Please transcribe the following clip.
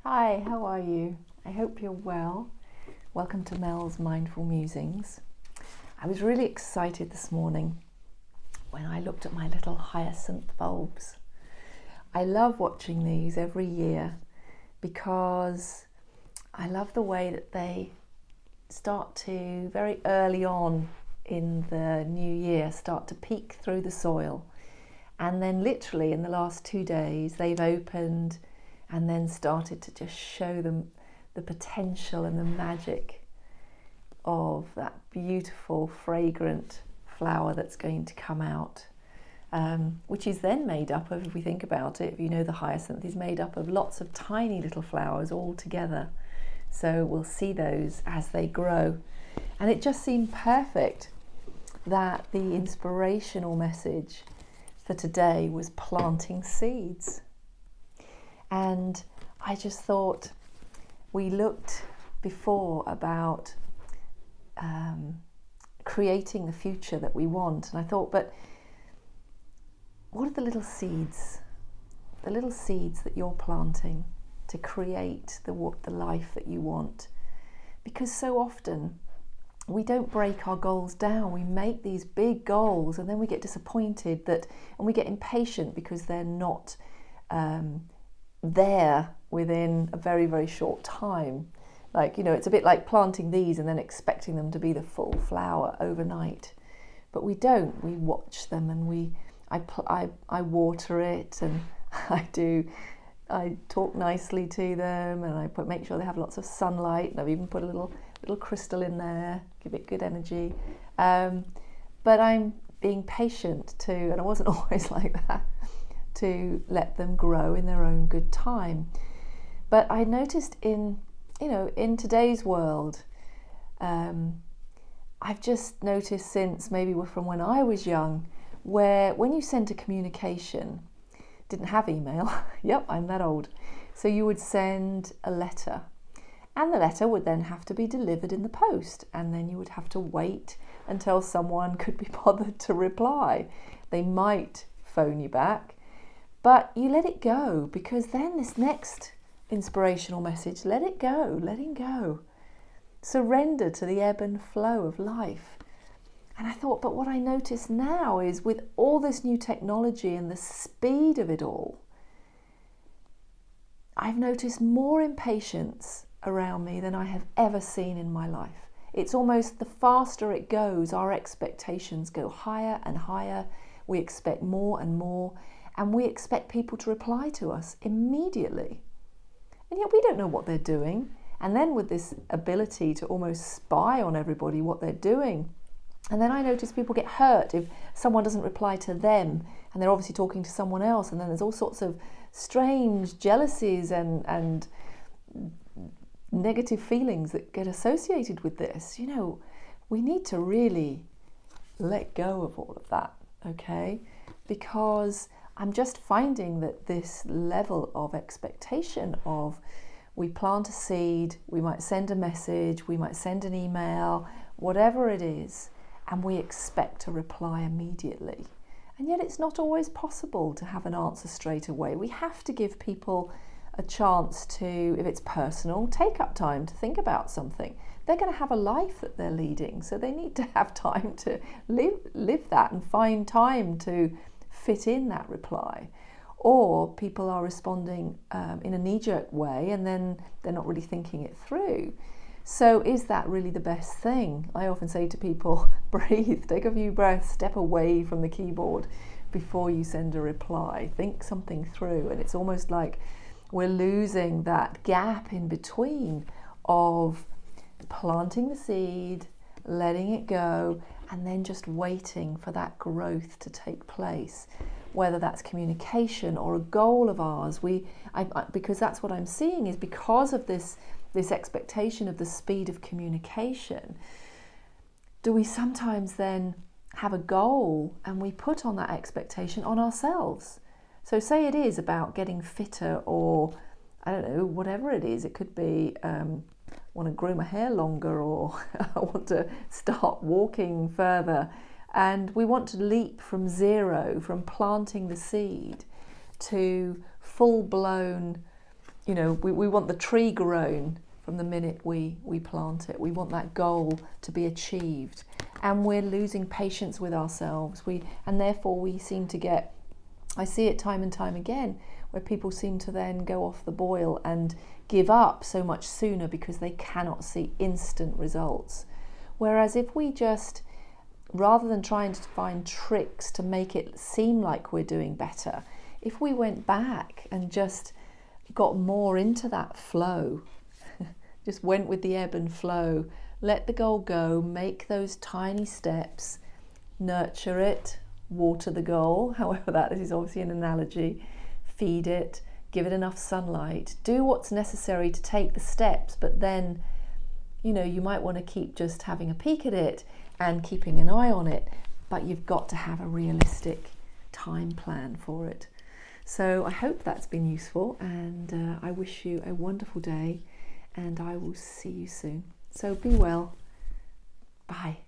Hi, how are you? I hope you're well. Welcome to Mel's Mindful Musings. I was really excited this morning when I looked at my little hyacinth bulbs. I love watching these every year because I love the way that they start to, very early on in the new year, start to peek through the soil. And then literally in the last 2 days, they've opened and then started to just show them the potential and the magic of that beautiful, fragrant flower that's going to come out, which is then made up of, if we think about it, if you know the hyacinth is made up of lots of tiny little flowers all together. So we'll see those as they grow. And it just seemed perfect that the inspirational message for today was planting seeds. And I just thought, we looked before about creating the future that we want. And I thought, but what are the little seeds that you're planting to create the life that you want? Because so often we don't break our goals down. We make these big goals and then we get disappointed and we get impatient because they're not there within a very, very short time. Like, it's a bit like planting these and then expecting them to be the full flower overnight. But we don't. We watch them and I water it and I talk nicely to them and I make sure they have lots of sunlight, and I've even put a little crystal in there, give it good energy. But I'm being patient too, and I wasn't always like that, to let them grow in their own good time. But I noticed in today's world, I've just noticed since maybe from when I was young, where when you sent a communication, didn't have email, yep, I'm that old, so you would send a letter, and the letter would then have to be delivered in the post, and then you would have to wait until someone could be bothered to reply. They might phone you back, but you let it go, because then this next inspirational message, letting go. Surrender to the ebb and flow of life. And I thought, but what I notice now is with all this new technology and the speed of it all, I've noticed more impatience around me than I have ever seen in my life. It's almost the faster it goes, our expectations go higher and higher. We expect more and more. And we expect people to reply to us immediately. And yet we don't know what they're doing. And then with this ability to almost spy on everybody what they're doing. And then I notice people get hurt if someone doesn't reply to them and they're obviously talking to someone else. And then there's all sorts of strange jealousies and negative feelings that get associated with this. We need to really let go of all of that, okay? Because I'm just finding that this level of expectation of, we plant a seed, we might send a message, we might send an email, whatever it is, and we expect a reply immediately. And yet it's not always possible to have an answer straight away. We have to give people a chance to, if it's personal, take up time to think about something. They're going to have a life that they're leading, so they need to have time to live that and find time to fit in that reply. Or people are responding in a knee-jerk way and then they're not really thinking it through. So is that really the best thing? I often say to people, breathe, take a few breaths, step away from the keyboard before you send a reply. Think something through. And it's almost like we're losing that gap in between of planting the seed, letting it go, and then just waiting for that growth to take place, whether that's communication or a goal of ours. Because that's what I'm seeing, is because of this expectation of the speed of communication, do we sometimes then have a goal and we put on that expectation on ourselves? So say it is about getting fitter, or I don't know, whatever it is. It could be want to grow my hair longer, or I want to start walking further. And we want to leap from zero, from planting the seed, to full-blown you know, we want the tree grown from the minute we plant it. We want that goal to be achieved, and we're losing patience with ourselves. And therefore we seem to get, I see it time and time again, where people seem to then go off the boil and give up so much sooner because they cannot see instant results. Whereas if we just, rather than trying to find tricks to make it seem like we're doing better, if we went back and just got more into that flow, just went with the ebb and flow, let the goal go, make those tiny steps, nurture it, water the goal, however that is obviously an analogy, feed it, give it enough sunlight, do what's necessary to take the steps, but then, you know, you might want to keep just having a peek at it and keeping an eye on it, but you've got to have a realistic time plan for it. So I hope that's been useful, and I wish you a wonderful day, and I will see you soon. So be well. Bye.